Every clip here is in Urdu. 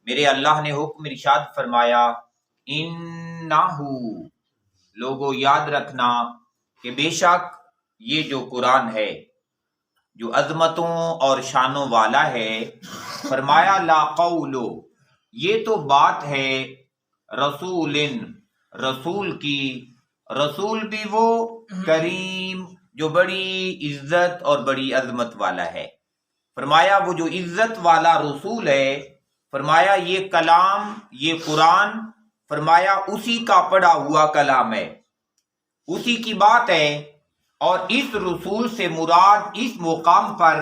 میرے اللہ نے حکم ارشاد فرمایا انہو، لوگوں یاد رکھنا کہ بے شک یہ جو قرآن ہے جو عظمتوں اور شانوں والا ہے، فرمایا لا قول، یہ تو بات ہے رسول، رسول کی، رسول بھی وہ کریم جو بڑی عزت اور بڑی عظمت والا ہے۔ فرمایا وہ جو عزت والا رسول ہے، فرمایا یہ کلام، یہ قرآن، فرمایا اسی کا پڑھا ہوا کلام ہے، اسی کی بات ہے۔ اور اس رسول سے مراد اس مقام پر،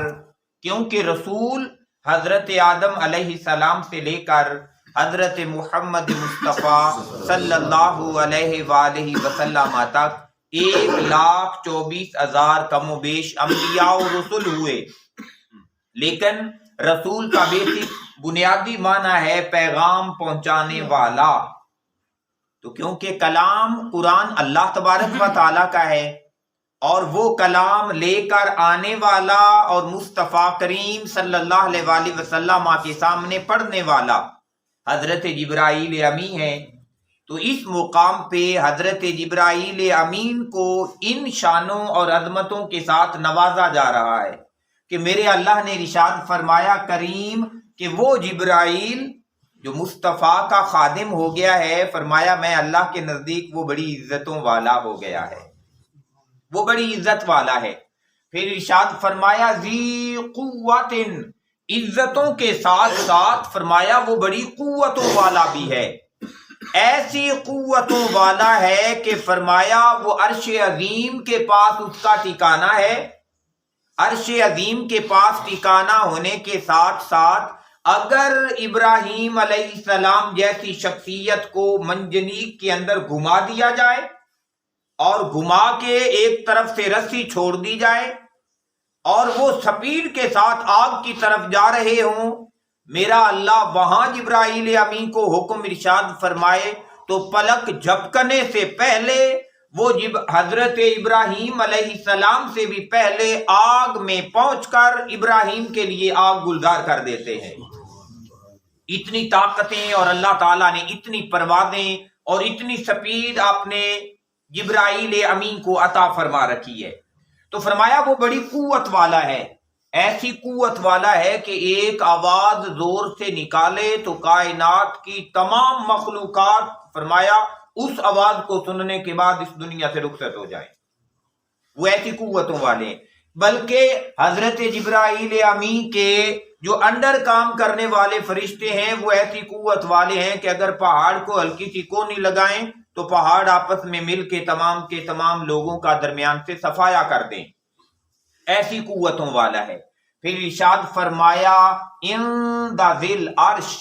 کیونکہ رسول حضرت آدم علیہ السلام سے لے کر حضرت محمد مصطفیٰ صلی اللہ علیہ وآلہ وسلم تک 1,24,000 کم و بیش انبیاء و رسول ہوئے، لیکن رسول کا بیسک بنیادی معنی ہے پیغام پہنچانے والا۔ تو کیونکہ کلام قرآن اللہ تبارک و تعالیٰ کا ہے، اور وہ کلام لے کر آنے والا اور مصطفیٰ کریم صلی اللہ علیہ وآلہ وسلم کے سامنے پڑھنے والا حضرت جبرائیل امین ہے، تو اس مقام پہ حضرت جبرائیل امین کو ان شانوں اور عظمتوں کے ساتھ نوازا جا رہا ہے کہ میرے اللہ نے ارشاد فرمایا کریم کہ وہ جبرائیل جو مصطفیٰ کا خادم ہو گیا ہے، فرمایا میں اللہ کے نزدیک وہ بڑی عزتوں والا ہو گیا ہے، وہ بڑی عزت والا ہے۔ پھر ارشاد فرمایا ذی قوت، عزتوں کے ساتھ ساتھ فرمایا وہ بڑی قوتوں والا بھی ہے، ایسی قوتوں والا ہے کہ فرمایا وہ عرش عظیم کے پاس اس کا ٹھکانہ ہے۔ عرش عظیم کے پاس ٹھکانہ ہونے کے ساتھ ساتھ اگر ابراہیم علیہ السلام جیسی شخصیت کو منجنیق کے اندر گھما دیا جائے اور گھما کے ایک طرف سے رسی چھوڑ دی جائے اور وہ سپیڈ کے ساتھ آگ کی طرف جا رہے ہوں، میرا اللہ وہاں جبرائیل امین کو حکم ارشاد فرمائے تو پلک جھپکنے سے پہلے وہ حضرت ابراہیم علیہ السلام سے بھی پہلے آگ میں پہنچ کر ابراہیم کے لیے آگ گلزار کر دیتے ہیں۔ اتنی طاقتیں اور اللہ تعالیٰ نے اتنی پروازیں اور اتنی سپیڈ اپنے جبرائیل امین کو عطا فرما رکھی ہے۔ تو فرمایا وہ بڑی قوت والا ہے، ایسی قوت والا ہے کہ ایک آواز زور سے نکالے تو کائنات کی تمام مخلوقات فرمایا اس آواز کو سننے کے بعد اس دنیا سے رخصت ہو جائیں، وہ ایسی قوتوں والے ہیں۔ بلکہ حضرت جبرائیل امین کے جو انڈر کام کرنے والے فرشتے ہیں وہ ایسی قوت والے ہیں کہ اگر پہاڑ کو ہلکی سی کونی لگائیں تو پہاڑ آپس میں مل کے تمام لوگوں کا درمیان سے صفایا کر دیں، ایسی قوتوں والا ہے۔ پھر ارشاد فرمایا عند ذل عرش،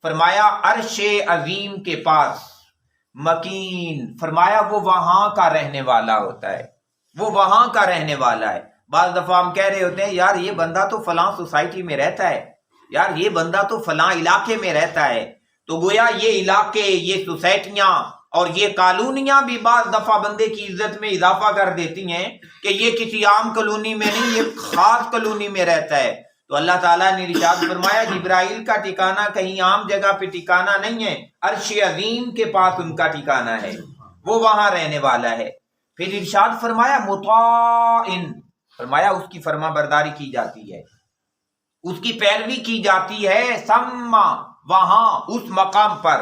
فرمایا عرش عظیم کے پاس، مکین، فرمایا وہ وہاں کا رہنے والا ہوتا ہے، وہ وہاں کا رہنے والا ہے۔ بعض دفعہ ہم کہہ رہے ہوتے ہیں یار یہ بندہ تو فلاں سوسائٹی میں رہتا ہے، یار یہ بندہ تو فلاں علاقے میں رہتا ہے، تو گویا یہ علاقے، یہ سوسائٹیاں اور یہ کالونیاں بھی بعض دفعہ بندے کی عزت میں اضافہ کر دیتی ہیں کہ یہ کسی عام کالونی میں نہیں، یہ خاص کالونی میں رہتا ہے۔ تو اللہ تعالیٰ نے ارشاد فرمایا جبرائیل کا ٹھکانہ کہیں عام جگہ پہ ٹھکانہ نہیں ہے، عرش عظیم کے پاس ان کا ٹھکانہ ہے، وہ وہاں رہنے والا ہے۔ پھر ارشاد فرمایا مطاع، فرمایا اس کی فرما برداری کی جاتی ہے، اس کی پیروی کی جاتی ہے، سما، وہاں اس مقام پر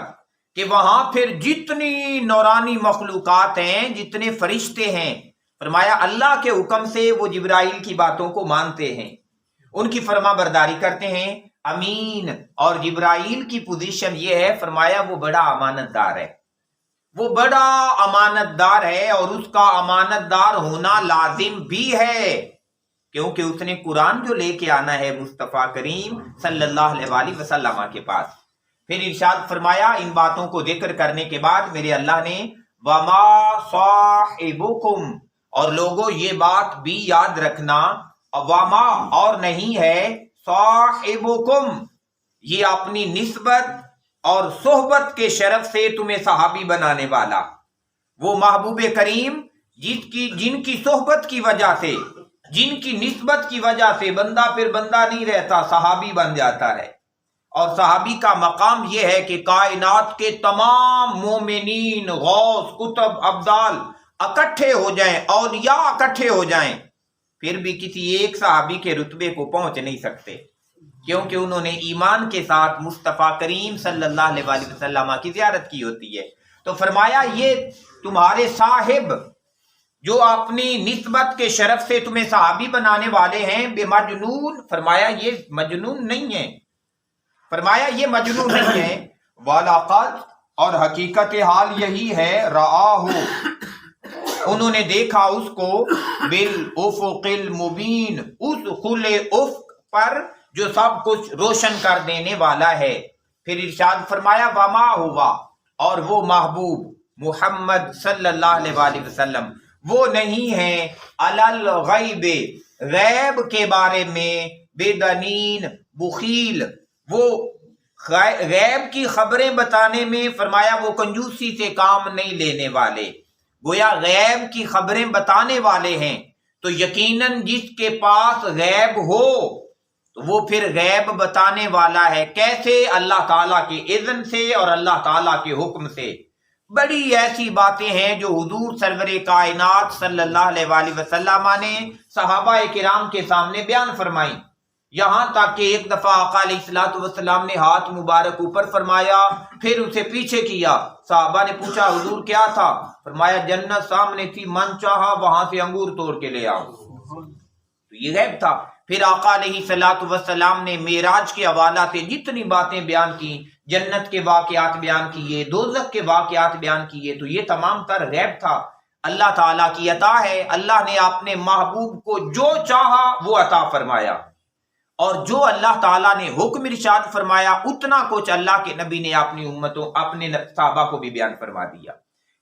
کہ وہاں پھر جتنی نورانی مخلوقات ہیں، جتنے فرشتے ہیں، فرمایا اللہ کے حکم سے وہ جبرائیل کی باتوں کو مانتے ہیں، ان کی فرما برداری کرتے ہیں۔ امین، اور جبرائیل کی پوزیشن یہ ہے، فرمایا وہ بڑا امانت دار ہے، وہ بڑا امانت دار ہے، اور اس کا امانت دار ہونا لازم بھی ہے کیونکہ اس نے قرآن جو لے کے آنا ہے مصطفیٰ کریم صلی اللہ علیہ وآلہ وسلم کے پاس۔ پھر ارشاد فرمایا ان باتوں کو ذکر کرنے کے بعد میرے اللہ نے وما صاحبکم، اور لوگوں یہ بات بھی یاد رکھنا، وما اور نہیں ہے، صاحبکم، یہ اپنی نسبت اور صحبت کے شرف سے تمہیں صحابی بنانے والا، وہ محبوب کریم جن کی صحبت کی وجہ سے، جن کی نسبت کی وجہ سے بندہ پھر بندہ نہیں رہتا، صحابی بن جاتا ہے۔ اور صحابی کا مقام یہ ہے کہ کائنات کے تمام مومنین، غوث، کتب، ابدال اکٹھے ہو جائیں، اولیاء اکٹھے ہو جائیں، پھر بھی کسی ایک صحابی کے رتبے کو پہنچ نہیں سکتے، کیونکہ انہوں نے ایمان کے ساتھ مصطفیٰ کریم صلی اللہ علیہ وآلہ وسلم کی زیارت کی ہوتی ہے۔ تو فرمایا یہ تمہارے صاحب جو اپنی نسبت کے شرف سے تمہیں صحابی بنانے والے ہیں بے مجنون، فرمایا یہ مجنون نہیں ہے، فرمایا یہ مجنون نہیں ہے، وَلَقَدْ، اور حقیقت حال یہی ہے، رَآهُ، انہوں نے دیکھا اس کو، بِالْأُفُقِ الْمُبِينِ، اس کھلے افق پر جو سب کچھ روشن کر دینے والا ہے۔ پھر ارشاد فرمایا وَمَا هُوَ، اور وہ محبوب محمد صلی اللہ علیہ وآلہ وسلم وہ نہیں ہیں علی الغیب، غیب کے بارے میں، بدنین، بخیل، وہ غیب کی خبریں بتانے میں، فرمایا وہ کنجوسی سے کام نہیں لینے والے، گویا غیب کی خبریں بتانے والے ہیں، تو یقیناً جس کے پاس غیب ہو تو وہ پھر غیب بتانے والا ہے۔ کیسے؟ اللہ تعالیٰ کے اذن سے اور اللہ تعالیٰ کے حکم سے۔ بڑی ایسی باتیں ہیں جو حضور سرور کائنات صلی اللہ علیہ وآلہ وسلم نے صحابہ کرام کے سامنے بیان فرمائی، یہاں تک کہ ایک دفعہ آقا علیہ الصلوۃ والسلام نے ہاتھ مبارک اوپر فرمایا، پھر اسے پیچھے کیا، صحابہ نے پوچھا حضور کیا تھا؟ فرمایا جنت سامنے تھی، من چاہا وہاں سے انگور توڑ کے لے آؤ، تو یہ غیب تھا۔ پھر آقا علیہ الصلوۃ والسلام نے معراج کے حوالہ سے جتنی باتیں بیان کی، جنت کے واقعات بیان کیے، دوزخ کے واقعات بیان کیے، تو یہ تمام تر غیب تھا، اللہ تعالیٰ کی عطا ہے۔ اللہ نے اپنے محبوب کو جو چاہا وہ عطا فرمایا، اور جو اللہ تعالیٰ نے حکم ارشاد فرمایا اتنا کچھ اللہ کے نبی نے اپنی امتوں، اپنے صحابہ کو بھی بیان فرما دیا،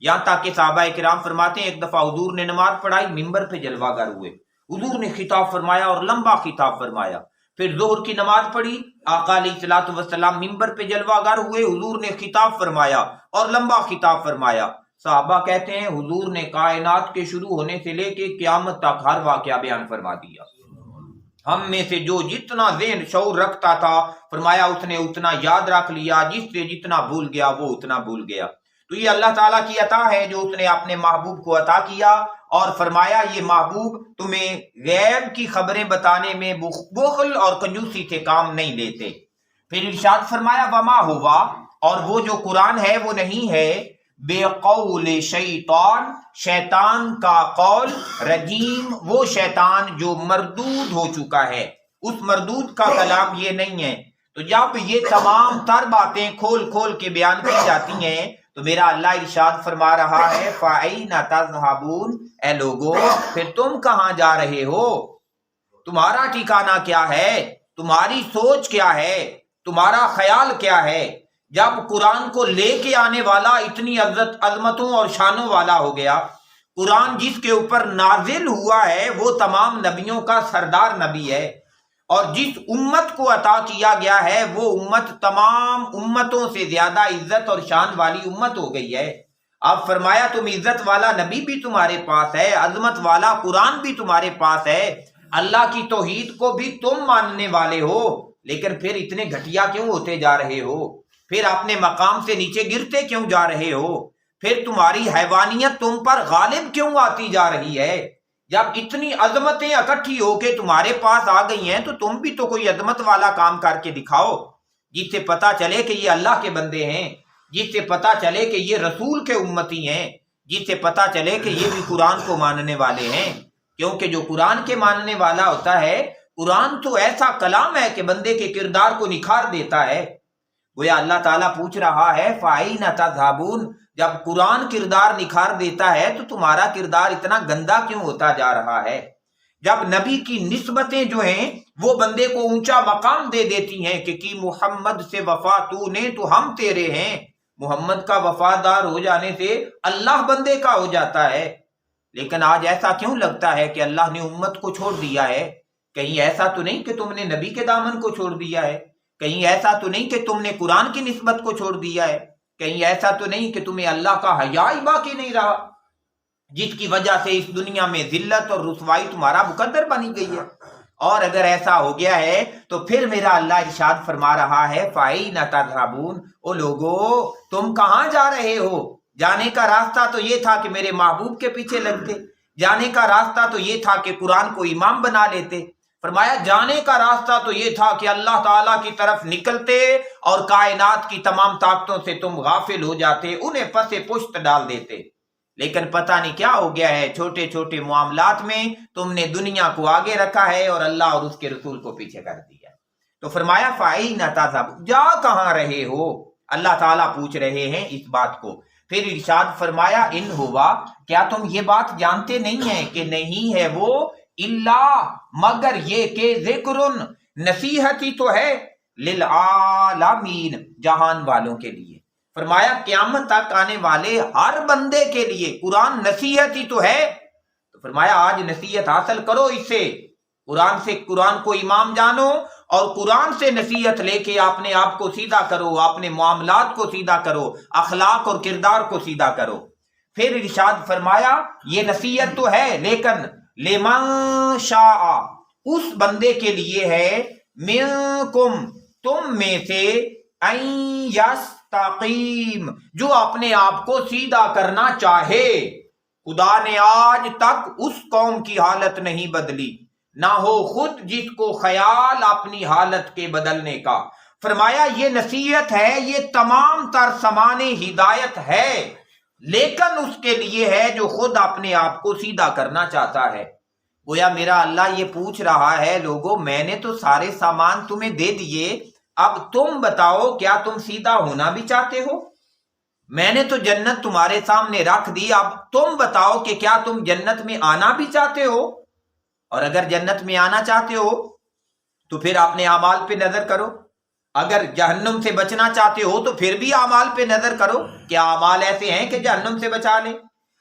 یہاں تک کہ صحابہ کرام فرماتے ہیں ایک دفعہ حضور نے نماز پڑھائی، ممبر پہ جلوہ گر ہوئے، حضور نے خطاب فرمایا اور لمبا خطاب فرمایا، پھر ظہر کی نماز پڑھی، آقا علیہ الصلوۃ والسلام ممبر پہ جلوہ گر ہوئے، حضور نے خطاب فرمایا اور لمبا خطاب فرمایا۔ صحابہ کہتے ہیں حضور نے کائنات کے شروع ہونے سے لے کے قیامت تک ہر واقعہ بیان فرما دیا، ہم میں سے جو جتنا ذہن شعور رکھتا تھا فرمایا اس نے اتنا یاد رکھ لیا، جس سے جتنا بھول گیا وہ اتنا بھول گیا۔ تو یہ اللہ تعالیٰ کی عطا ہے جو اس نے اپنے محبوب کو عطا کیا، اور فرمایا یہ محبوب تمہیں غیب کی خبریں بتانے میں بخل اور کنجوسی سے کام نہیں لیتے۔ پھر ارشاد فرمایا وما ہوا، اور وہ جو قرآن ہے وہ نہیں ہے بے قول شیطان، شیطان کا قول، رجیم، وہ شیطان جو مردود ہو چکا ہے، اس مردود کا کلام یہ نہیں ہے۔ تو جب یہ تمام تر باتیں کھول کھول کے بیان کی جاتی ہیں تو میرا اللہ ارشاد فرما رہا ہے فَأَيْنَ تَذْهَبُونَ، اے لوگو پھر تم کہاں جا رہے ہو، تمہارا ٹھکانہ کیا ہے، تمہاری سوچ کیا ہے، تمہارا خیال کیا ہے؟ جب قرآن کو لے کے آنے والا اتنی عظمتوں اور شانوں والا ہو گیا، قرآن جس کے اوپر نازل ہوا ہے وہ تمام نبیوں کا سردار نبی ہے، اور جس امت کو عطا کیا گیا ہے وہ امت تمام امتوں سے زیادہ عزت اور شان والی امت ہو گئی ہے۔ اب فرمایا تم عزت والا نبی بھی تمہارے پاس ہے، عظمت والا قرآن بھی تمہارے پاس ہے، اللہ کی توحید کو بھی تم ماننے والے ہو، لیکن پھر اتنے گھٹیا کیوں ہوتے جا رہے ہو، پھر اپنے مقام سے نیچے گرتے کیوں جا رہے ہو، پھر تمہاری حیوانیت تم پر غالب کیوں آتی جا رہی ہے؟ جب اتنی عظمتیں اکٹھی ہو کے تمہارے پاس آ گئی ہیں تو تم بھی تو کوئی عظمت والا کام کر کے دکھاؤ، جس سے پتا چلے کہ یہ اللہ کے بندے ہیں، جس سے پتا چلے کہ یہ رسول کے امتی ہیں، جس سے پتا چلے کہ یہ بھی قرآن کو ماننے والے ہیں، کیونکہ جو قرآن کے ماننے والا ہوتا ہے، قرآن تو ایسا کلام ہے کہ بندے کے کردار کو نکھار دیتا ہے۔ گویا اللہ تعالیٰ پوچھ رہا ہے فَأَيْنَ تَذْهَبُونَ، جب قرآن کردار نکھار دیتا ہے تو تمہارا کردار اتنا گندا کیوں ہوتا جا رہا ہے؟ جب نبی کی نسبتیں جو ہیں وہ بندے کو اونچا مقام دے دیتی ہیں کہ کی محمد سے وفا تو نے تو ہم تیرے ہیں، محمد کا وفادار ہو جانے سے اللہ بندے کا ہو جاتا ہے، لیکن آج ایسا کیوں لگتا ہے کہ اللہ نے امت کو چھوڑ دیا ہے؟ کہیں ایسا تو نہیں کہ تم نے نبی کے دامن کو چھوڑ دیا ہے، کہیں ایسا تو نہیں کہ تم نے قرآن کی نسبت کو چھوڑ دیا ہے، کہیں ایسا تو نہیں کہ تمہیں اللہ کا حیا ہی باقی نہیں رہا، جس کی وجہ سے اس دنیا میں ذلت اور رسوائی تمہارا مقدر بنی گئی ہے؟ اور اگر ایسا ہو گیا ہے تو پھر میرا اللہ ارشاد فرما رہا ہے فَأَيْنَ تَذْهَبُونَ، او لوگو تم کہاں جا رہے ہو؟ جانے کا راستہ تو یہ تھا کہ میرے محبوب کے پیچھے لگتے، جانے کا راستہ تو یہ تھا کہ قرآن کو امام بنا لیتے۔ فرمایا جانے کا راستہ تو یہ تھا کہ اللہ تعالیٰ کی طرف نکلتے اور کائنات کی تمام طاقتوں سے تم غافل ہو جاتے، انہیں پس پشت ڈال دیتے۔ لیکن پتہ نہیں کیا ہو گیا ہے، چھوٹے چھوٹے معاملات میں تم نے دنیا کو آگے رکھا ہے اور اللہ اور اس کے رسول کو پیچھے کر دیا۔ تو فرمایا فَأَيْنَ تَذْهَبُونَ، جا کہاں رہے ہو؟ اللہ تعالیٰ پوچھ رہے ہیں اس بات کو۔ پھر ارشاد فرمایا ان ہوا، کیا تم یہ بات جانتے نہیں ہیں کہ نہیں ہے وہ اللہ مگر یہ کہ ذکرن، نصیحت ہی تو ہے، للعالمین، جہان والوں کے لیے۔ فرمایا قیامت تک آنے والے ہر بندے کے لیے قرآن نصیحت ہی تو ہے۔ تو فرمایا آج نصیحت حاصل کرو اس سے، قرآن کو امام جانو اور قرآن سے نصیحت لے کے اپنے آپ کو سیدھا کرو، اپنے معاملات کو سیدھا کرو، اخلاق اور کردار کو سیدھا کرو۔ پھر ارشاد فرمایا یہ نصیحت تو ہے لیکن لمن شاء، اس بندے کے لیے ہے، منکم، تم میں سے، ان یستقیم، جو اپنے آپ کو سیدھا کرنا چاہے۔ خدا نے آج تک اس قوم کی حالت نہیں بدلی، نہ ہو خود جس کو خیال اپنی حالت کے بدلنے کا۔ فرمایا یہ نصیحت ہے، یہ تمام تر سامان ہدایت ہے، لیکن اس کے لیے ہے جو خود اپنے آپ کو سیدھا کرنا چاہتا ہے۔ گویا میرا اللہ یہ پوچھ رہا ہے لوگو میں نے تو سارے سامان تمہیں دے دیے، اب تم بتاؤ کیا تم سیدھا ہونا بھی چاہتے ہو؟ میں نے تو جنت تمہارے سامنے رکھ دی، اب تم بتاؤ کہ کیا تم جنت میں آنا بھی چاہتے ہو؟ اور اگر جنت میں آنا چاہتے ہو تو پھر اپنے اعمال پہ نظر کرو، اگر جہنم سے بچنا چاہتے ہو تو پھر بھی اعمال پہ نظر کرو، کیا اعمال ایسے ہیں کہ جہنم سے بچا لیں؟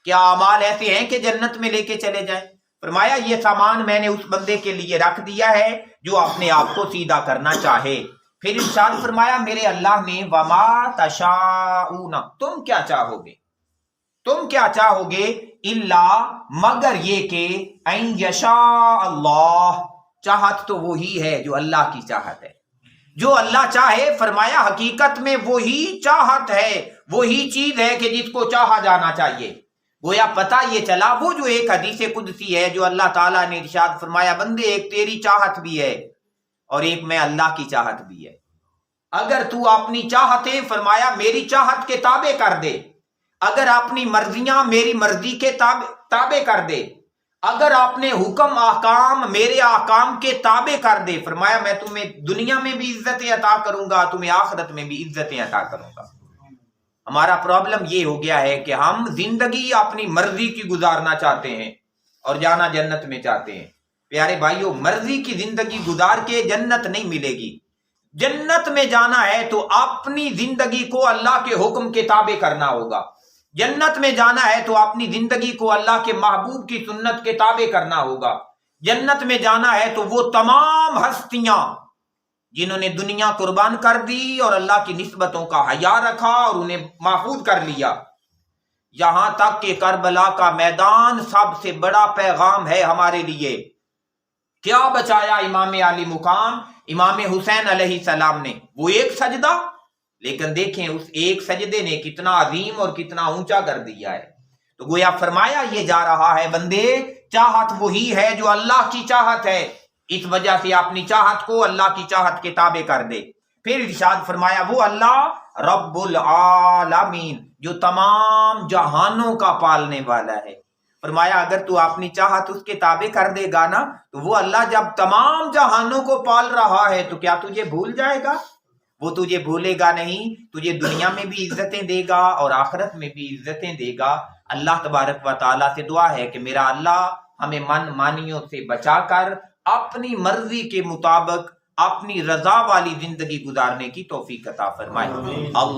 کیا اعمال ایسے ہیں کہ جنت میں لے کے چلے جائیں؟ فرمایا یہ سامان میں نے اس بندے کے لیے رکھ دیا ہے جو اپنے آپ کو سیدھا کرنا چاہے۔ پھر ارشاد فرمایا میرے اللہ نے وما تشاءون، تم کیا چاہو گے؟ تم کیا چاہو گے؟ اللہ، مگر یہ کہ ان یشاء اللہ، چاہت تو وہی ہے جو اللہ کی چاہت ہے، جو اللہ چاہے۔ فرمایا حقیقت میں وہی چاہت ہے، وہی چیز ہے کہ جس کو چاہا جانا چاہیے۔ گویا پتہ یہ چلا وہ جو ایک حدیث قدسی ہے جو اللہ تعالیٰ نے ارشاد فرمایا بندے ایک تیری چاہت بھی ہے اور ایک میں اللہ کی چاہت بھی ہے، اگر تو اپنی چاہتیں فرمایا میری چاہت کے تابع کر دے، اگر اپنی مرضیاں میری مرضی کے تابع کر دے، اگر اپنے حکم احکام میرے احکام کے تابع کر دے، فرمایا میں تمہیں دنیا میں بھی عزتیں عطا کروں گا، تمہیں آخرت میں بھی عزتیں عطا کروں گا۔ ہمارا پرابلم یہ ہو گیا ہے کہ ہم زندگی اپنی مرضی کی گزارنا چاہتے ہیں اور جانا جنت میں چاہتے ہیں۔ پیارے بھائیو، مرضی کی زندگی گزار کے جنت نہیں ملے گی۔ جنت میں جانا ہے تو اپنی زندگی کو اللہ کے حکم کے تابع کرنا ہوگا، جنت میں جانا ہے تو اپنی زندگی کو اللہ کے محبوب کی سنت کے تابع کرنا ہوگا، جنت میں جانا ہے تو وہ تمام ہستیاں جنہوں نے دنیا قربان کر دی اور اللہ کی نسبتوں کا حیا رکھا اور انہیں محفوظ کر لیا، یہاں تک کہ کربلا کا میدان سب سے بڑا پیغام ہے ہمارے لیے۔ کیا بچایا امام علی مقام امام حسین علیہ السلام نے؟ وہ ایک سجدہ، لیکن دیکھیں اس ایک سجدے نے کتنا عظیم اور کتنا اونچا کر دیا ہے۔ تو گویا فرمایا یہ جا رہا ہے بندے چاہت وہی ہے جو اللہ کی چاہت ہے، اس وجہ سے اپنی چاہت کو اللہ کی چاہت کے تابع کر دے۔ پھر ارشاد فرمایا وہ اللہ رب العالمین جو تمام جہانوں کا پالنے والا ہے۔ فرمایا اگر تو اپنی چاہت اس کے تابع کر دے گا نا تو وہ اللہ جب تمام جہانوں کو پال رہا ہے تو کیا تجھے بھول جائے گا؟ وہ تجھے بھولے گا نہیں، تجھے دنیا میں بھی عزتیں دے گا اور آخرت میں بھی عزتیں دے گا۔ اللہ تبارک و تعالیٰ سے دعا ہے کہ میرا اللہ ہمیں من مانیوں سے بچا کر اپنی مرضی کے مطابق اپنی رضا والی زندگی گزارنے کی توفیق عطا فرمائے۔